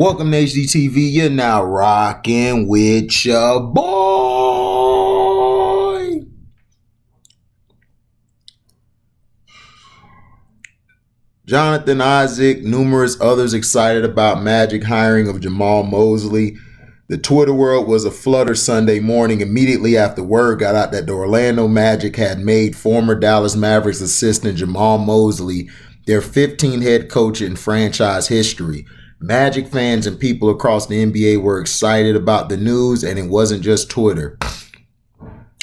Welcome to HDTV. You're now rocking with your boy. Jonathan Isaac, numerous others excited about Magic hiring of Jamahl Mosley. The Twitter world was aflutter Sunday morning immediately after word got out that the Orlando Magic had made former Dallas Mavericks assistant Jamahl Mosley their 15th head coach in franchise history. Magic fans and people across the NBA were excited about the news, and it wasn't just Twitter.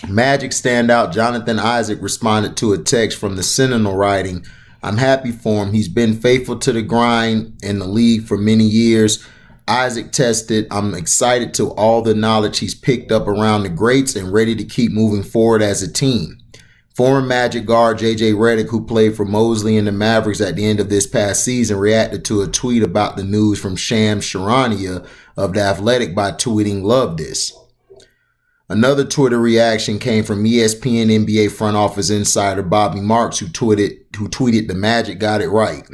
Magic standout Jonathan Isaac responded to a text from the Sentinel writing, "I'm happy for him. He's been faithful to the grind in the league for many years." Isaac tested, "I'm excited to all the knowledge he's picked up around the greats and ready to keep moving forward as a team." Former Magic guard J.J. Redick, who played for Mosley and the Mavericks at the end of this past season, reacted to a tweet about the news from Shams Charania of The Athletic by tweeting, "Love this." Another Twitter reaction came from ESPN NBA front office insider Bobby Marks, who tweeted, "The Magic got it right."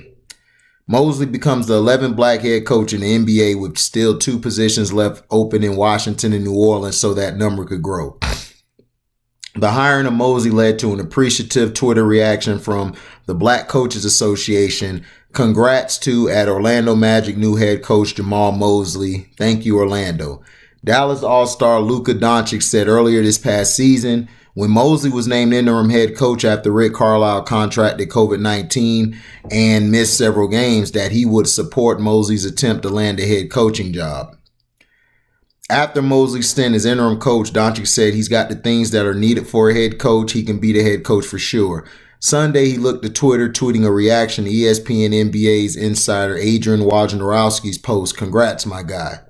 Mosley becomes the 11th black head coach in the NBA with still 2 positions left open in Washington and New Orleans, so that number could grow. The hiring of Mosley led to an appreciative Twitter reaction from the Black Coaches Association. "Congrats to at Orlando Magic new head coach Jamahl Mosley. Thank you, Orlando." Dallas All-Star Luka Doncic said earlier this past season, when Mosley was named interim head coach after Rick Carlisle contracted COVID-19 and missed several games, that he would support Mosley's attempt to land a head coaching job. After Mosley's stint as interim coach, Doncic said he's got the things that are needed for a head coach. He can be the head coach for sure. Sunday, he looked at Twitter, tweeting a reaction to ESPN NBA's insider Adrian Wojnarowski's post. "Congrats, my guy."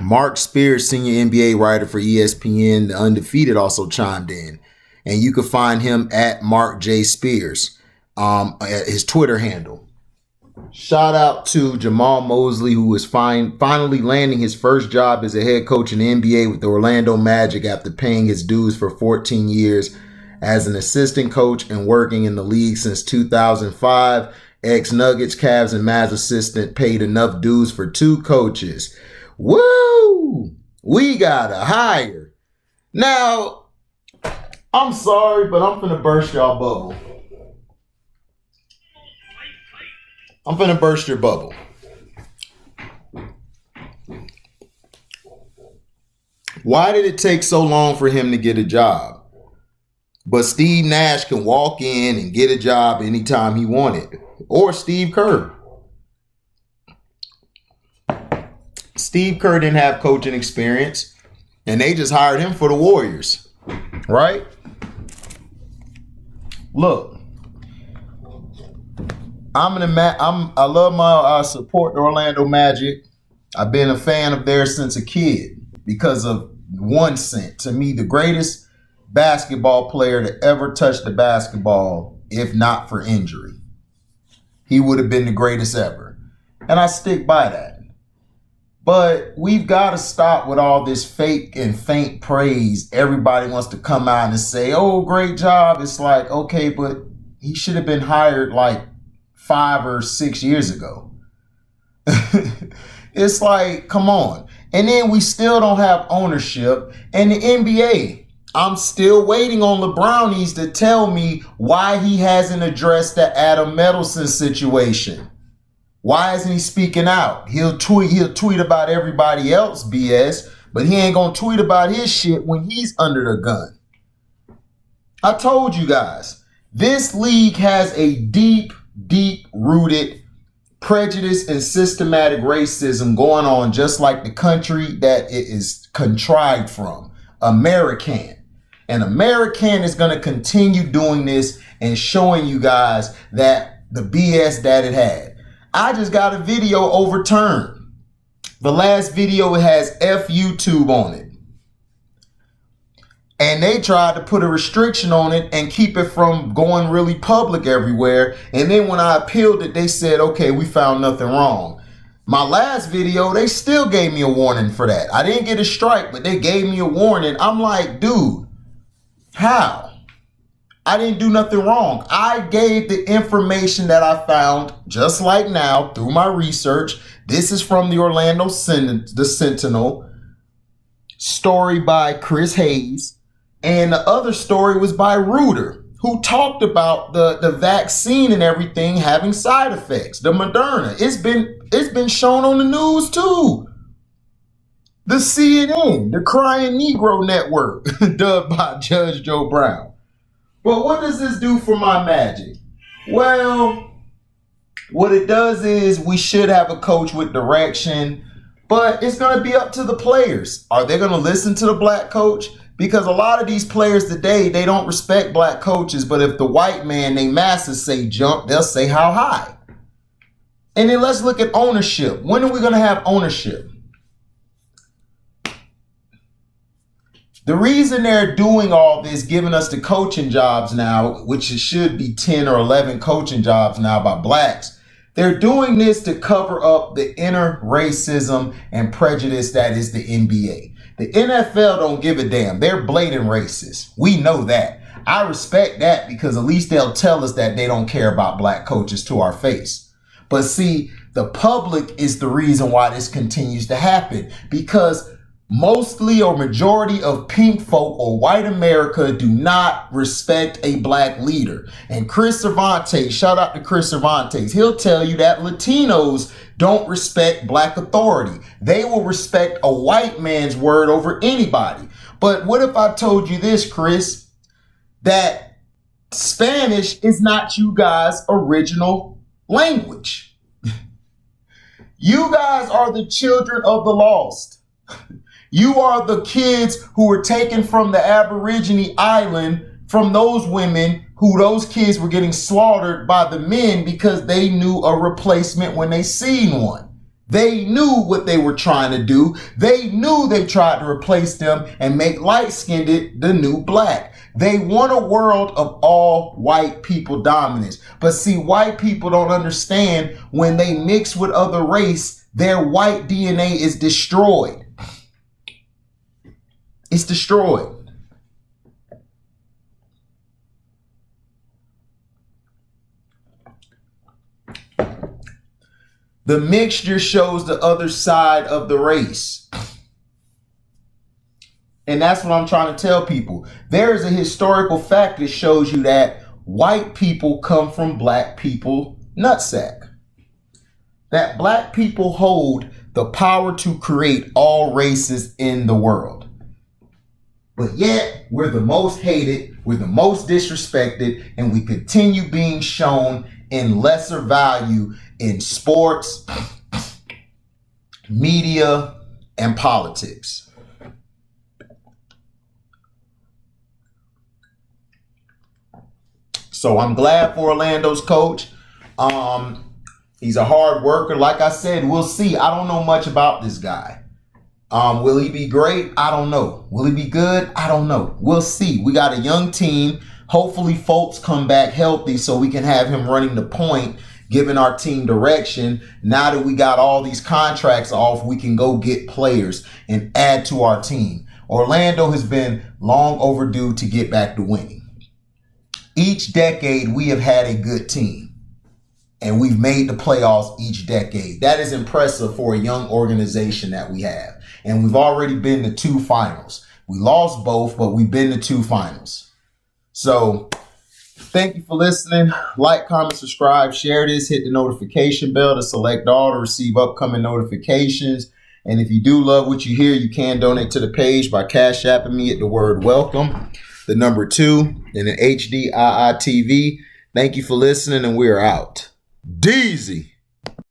Mark Spears, senior NBA writer for ESPN The Undefeated, also chimed in. And you can find him at Mark J. Spears, at his Twitter handle. Shout out to Jamahl Mosley, who is finally landing his first job as a head coach in the NBA with the Orlando Magic after paying his dues for 14 years as an assistant coach and working in the league since 2005. Ex-Nuggets, Cavs, and Mavs assistant paid enough dues for 2 coaches. Woo! We got to hire. Now, I'm sorry, but I'm finna burst y'all bubble. I'm finna burst your bubble. Why did it take so long for him to get a job? But Steve Nash can walk in and get a job anytime he wanted. Or Steve Kerr. Steve Kerr didn't have coaching experience, and they just hired him for the Warriors. Right? Look. I love I support the Orlando Magic. I've been a fan of theirs since a kid because of one cent. To me, the greatest basketball player to ever touch the basketball, if not for injury. He would have been the greatest ever. And I stick by that. But we've got to stop with all this fake and faint praise. Everybody wants to come out and say, "Oh, great job." It's like, okay, but he should have been hired like 5 or 6 years ago. It's like, come on. And then we still don't have ownership. And the NBA, I'm still waiting on LeBrownies to tell me why he hasn't addressed the Adam Middleton situation. Why isn't he speaking out? He'll tweet about everybody else BS, but he ain't gonna tweet about his shit when he's under the gun. I told you guys, this league has a deep-rooted prejudice and systematic racism going on, just like the country that it is contrived from, American. And American is going to continue doing this and showing you guys that the BS that it had. I just got a video overturned. The last video has F YouTube on it. And they tried to put a restriction on it and keep it from going really public everywhere. And then when I appealed it, they said, okay, we found nothing wrong. My last video, they still gave me a warning for that. I didn't get a strike, but they gave me a warning. I'm like, dude, how? I didn't do nothing wrong. I gave the information that I found, just like now, through my research. This is from the the Sentinel, story by Chris Hayes. And the other story was by Reuter, who talked about the vaccine and everything having side effects, the Moderna. It's been shown on the news too. The CNN, the Crying Negro Network, dubbed by Judge Joe Brown. But what does this do for my Magic? Well, what it does is we should have a coach with direction, but it's going to be up to the players. Are they going to listen to the black coach? Because a lot of these players today, they don't respect black coaches, but if the white man, they masses, say jump, they'll say how high. And then let's look at ownership. When are we going to have ownership? The reason they're doing all this, giving us the coaching jobs now, which it should be 10 or 11 coaching jobs now by blacks, they're doing this to cover up the inner racism and prejudice that is the NBA. The NFL don't give a damn. They're blatant racist. We know that. I respect that because at least they'll tell us that they don't care about black coaches to our face. But see, the public is the reason why this continues to happen, because mostly or majority of pink folk or white America do not respect a black leader. And Chris Cervantes, shout out to Chris Cervantes, he'll tell you that Latinos don't respect black authority. They will respect a white man's word over anybody. But what if I told you this, Chris, that Spanish is not you guys' original language? You guys are the children of the lost. You are the kids who were taken from the Aborigine island from those women who those kids were getting slaughtered by the men because they knew a replacement when they seen one. They knew what they were trying to do. They knew they tried to replace them and make light-skinned the new black. They want a world of all white people dominance. But see, white people don't understand when they mix with other race, their white DNA is destroyed. It's destroyed. The mixture shows the other side of the race. And that's what I'm trying to tell people. There is a historical fact that shows you that white people come from black people nutsack. That black people hold the power to create all races in the world. But yet, we're the most hated, we're the most disrespected, and we continue being shown in lesser value in sports, media, and politics. So I'm glad for Orlando's coach. He's a hard worker. Like I said, we'll see. I don't know much about this guy. Will he be great? I don't know. Will he be good? I don't know. We'll see. We got a young team. Hopefully folks come back healthy so we can have him running the point, giving our team direction. Now that we got all these contracts off, we can go get players and add to our team. Orlando has been long overdue to get back to winning. Each decade we have had a good team and we've made the playoffs each decade. That is impressive for a young organization that we have. And we've already been to 2 finals. We lost both, but we've been to 2 finals. So thank you for listening. Like, comment, subscribe, share this, hit the notification bell to select all to receive upcoming notifications. And if you do love what you hear, you can donate to the page by Cash Apping me at the word welcome, the number 2, and an HDIITV. Thank you for listening, and we're out. Deezy.